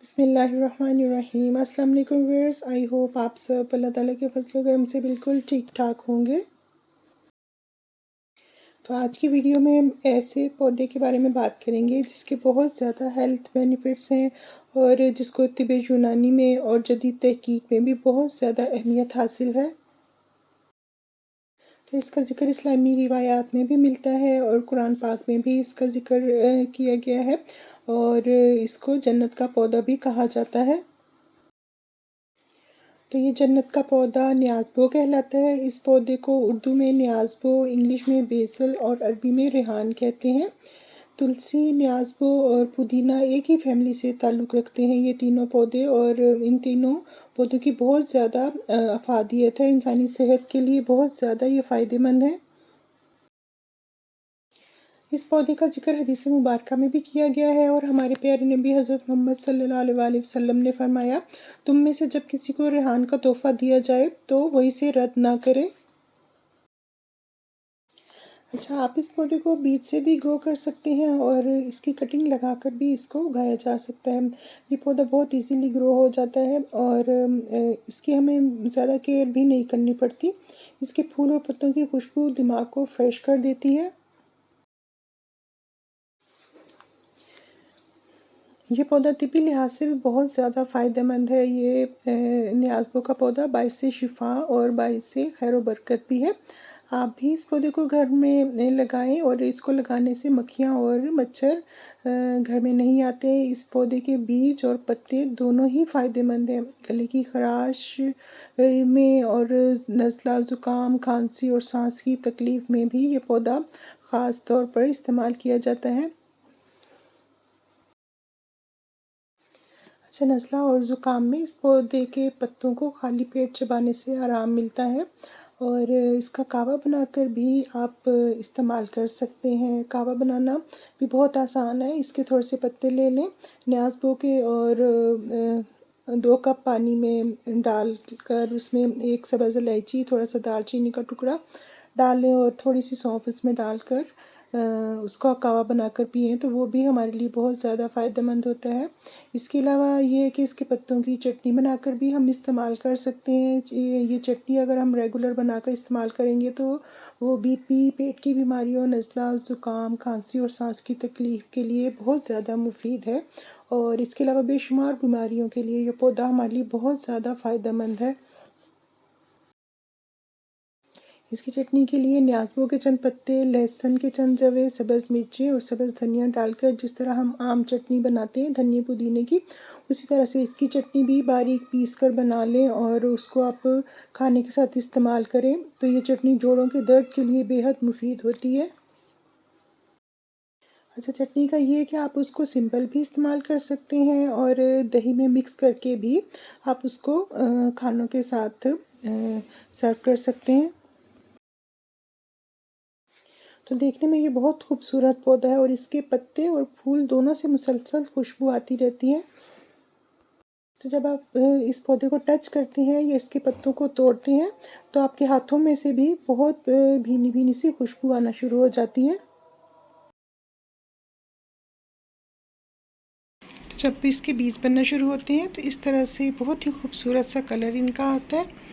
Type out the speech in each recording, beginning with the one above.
बिस्मिल्लाहिर्रहमानिर्रहीम। अस्सलाम वालेकुम व्यूअर्स, आई होप आप सब अल्लाह ताला के फजल करम से बिल्कुल ठीक ठाक होंगे। तो आज की वीडियो में हम ऐसे पौधे के बारे में बात करेंगे जिसके बहुत ज़्यादा हेल्थ बेनिफिट्स हैं और जिसको तिब यूनानी में और जदीद तहकीक में भी बहुत ज़्यादा अहमियत हासिल है। तो इसका ज़िक्र इस्लामी रिवायात में भी मिलता है और कुरान पाक में भी इसका ज़िक्र किया गया है और इसको जन्नत का पौधा भी कहा जाता है। तो ये जन्नत का पौधा न्याज़बो कहलाता है। इस पौधे को उर्दू में न्याज़बो, इंग्लिश में बेसल और अरबी में रेहान कहते हैं। तुलसी, न्याज़बो और पुदीना एक ही फैमिली से ताल्लुक़ रखते हैं ये तीनों पौधे और इन तीनों पौधों की बहुत ज़्यादा अफ़ादियत है। इंसानी सेहत के लिए बहुत ज़्यादा ये फ़ायदेमंद है। इस पौधे का ज़िक्र हदीस मुबारका में भी किया गया है और हमारे प्यारे नबी हज़रत मोहम्मद सल्लल्लाहु अलैहि वसल्लम ने फरमाया, तुम में से जब किसी को रेहान का तोहफ़ा दिया जाए तो वो इसे रद्द ना करे। अच्छा, आप इस पौधे को बीज से भी ग्रो कर सकते हैं और इसकी कटिंग लगाकर भी इसको उगाया जा सकता है। ये पौधा बहुत इजीली ग्रो हो जाता है और इसकी हमें ज़्यादा केयर भी नहीं करनी पड़ती। इसके फूल और पत्तों की खुशबू दिमाग को फ्रेश कर देती है। ये पौधा तिब्बी लिहाज से भी बहुत ज़्यादा फ़ायदेमंद है। ये न्याज़बो का पौधा बाइस शिफ़ा और बाइस खैर व बरकत भी है। आप भी इस पौधे को घर में लगाएं और इसको लगाने से मक्खियाँ और मच्छर घर में नहीं आते। इस पौधे के बीज और पत्ते दोनों ही फ़ायदेमंद हैं। गले की खराश में और नज़ला, ज़ुकाम, खांसी और सांस की तकलीफ़ में भी ये पौधा ख़ास तौर पर इस्तेमाल किया जाता है। अच्छा, नज़ला और ज़ुकाम में इस पौधे के पत्तों को खाली पेट चबाने से आराम मिलता है और इसका कावा बनाकर भी आप इस्तेमाल कर सकते हैं। कावा बनाना भी बहुत आसान है। इसके थोड़े से पत्ते ले लें, न्याज़बो के और 2 कप पानी में डालकर उसमें 1 सब्ज़ इलायची, थोड़ा-सा दालचीनी का टुकड़ा डाल लें और थोड़ी-सी सौंफ उसमें डालकर उसका कावा बनाकर पिएँ तो वो भी हमारे लिए बहुत ज़्यादा फ़ायदेमंद होता है। इसके अलावा ये है कि इसके पत्तों की चटनी बनाकर भी हम इस्तेमाल कर सकते हैं। ये चटनी अगर हम रेगुलर बनाकर इस्तेमाल करेंगे तो वो बीपी, पेट की बीमारियों, नज़ला, ज़ुकाम, खांसी और सांस की तकलीफ़ के लिए बहुत ज़्यादा मुफ़ीद है और इसके अलावा बेशुमार बीमारियों के लिए ये पौधा हमारे लिए बहुत ज़्यादा फ़ायदेमंद है। इसकी चटनी के लिए न्याज़बो के चंद पत्ते, लहसुन के चंद जवे, सब्ज़ मिर्ची और सब्ज़ धनिया डालकर जिस तरह हम आम चटनी बनाते हैं धनिया पुदीने की, उसी तरह से इसकी चटनी भी बारीक पीस कर बना लें और उसको आप खाने के साथ इस्तेमाल करें तो ये चटनी जोड़ों के दर्द के लिए बेहद मुफीद होती है। अच्छा, चटनी का ये है कि आप उसको सिंपल भी इस्तेमाल कर सकते हैं और दही में मिक्स करके भी आप उसको खानों के साथ सर्व कर सकते हैं। तो देखने में ये बहुत खूबसूरत पौधा है और इसके पत्ते और फूल दोनों से मुसलसल खुशबू आती रहती है। तो जब आप इस पौधे को टच करते हैं या इसके पत्तों को तोड़ते हैं तो आपके हाथों में से भी बहुत भीनी-भीनी सी खुशबू आना शुरू हो जाती है। तो जब भी इसके बीज बनना शुरू होते हैं तो इस तरह से बहुत ही खूबसूरत सा कलर इनका आता है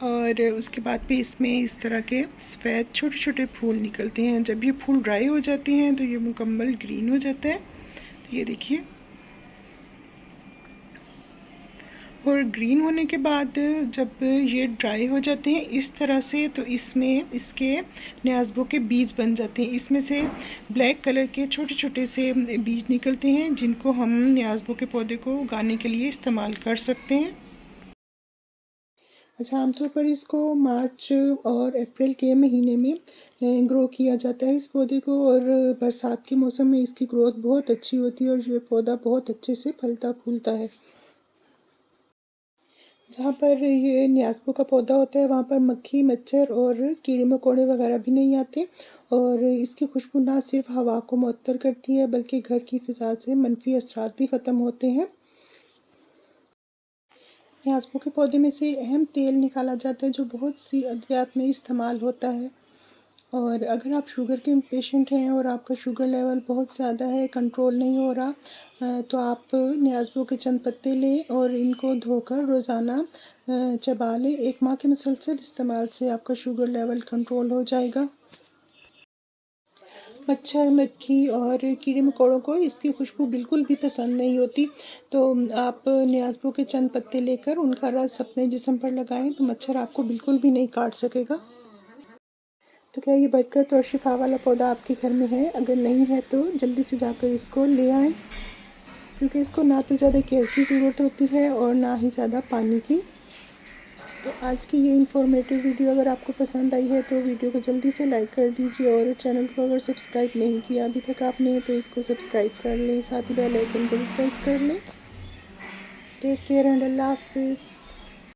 और उसके बाद भी इसमें इस तरह के सफ़ेद छोटे-छोटे फूल निकलते हैं। जब ये फूल ड्राई हो जाते हैं तो ये मुकम्मल ग्रीन हो जाता है। तो ये देखिए, और ग्रीन होने के बाद जब ये ड्राई हो जाते हैं इस तरह से तो इसमें इसके न्याज़बो के बीज बन जाते हैं। इसमें से ब्लैक कलर के छोटे-छोटे से बीज निकलते हैं जिनको हम न्याज़बो के पौधे को उगाने के लिए इस्तेमाल कर सकते हैं। अच्छा, आमतौर पर इसको मार्च और अप्रैल के महीने में ग्रो किया जाता है इस पौधे को और बरसात के मौसम में इसकी ग्रोथ बहुत अच्छी होती है और ये पौधा बहुत अच्छे से फलता फूलता है। जहाँ पर ये न्याज़बो का पौधा होता है वहाँ पर मक्खी, मच्छर और कीड़े-मकोड़े वगैरह भी नहीं आते और इसकी खुशबू ना सिर्फ हवा को मुअत्तर करती है बल्कि घर की फ़िज़ा से मनफ़ी असरात भी ख़त्म होते हैं। न्याज़बो के पौधे में से अहम तेल निकाला जाता है जो बहुत सी अद्वियात में इस्तेमाल होता है और अगर आप शुगर के पेशेंट हैं और आपका शुगर लेवल बहुत ज़्यादा है, कंट्रोल नहीं हो रहा, तो आप न्याज़वो के चंद पत्ते लें और इनको धोकर रोज़ाना चबा लें। 1 माह के मुसलसल इस्तेमाल से आपका शुगर लेवल कंट्रोल हो जाएगा। मच्छर, मक्खी और कीड़े-मकोड़ों को इसकी खुशबू बिल्कुल भी पसंद नहीं होती। तो आप न्याज़वो के चंद पत्ते लेकर उनका रस अपने जिस्म पर लगाएँ तो मच्छर आपको बिल्कुल भी नहीं काट सकेगा। तो क्या ये बरकत और शिफा वाला पौधा आपके घर में है? अगर नहीं है तो जल्दी से जाकर इसको ले आएँ, क्योंकि इसको ना तो ज़्यादा केयर की ज़रूरत होती है और ना ही ज़्यादा पानी की। तो आज की ये इन्फॉर्मेटिव वीडियो अगर आपको पसंद आई है तो वीडियो को जल्दी से लाइक कर दीजिए और चैनल को अगर सब्सक्राइब नहीं किया अभी तक आपने तो इसको सब्सक्राइब कर लें, साथ ही बेल आइकन को भी प्रेस कर लें। टेक केयर एंड अल्लाह हाफ़िज़।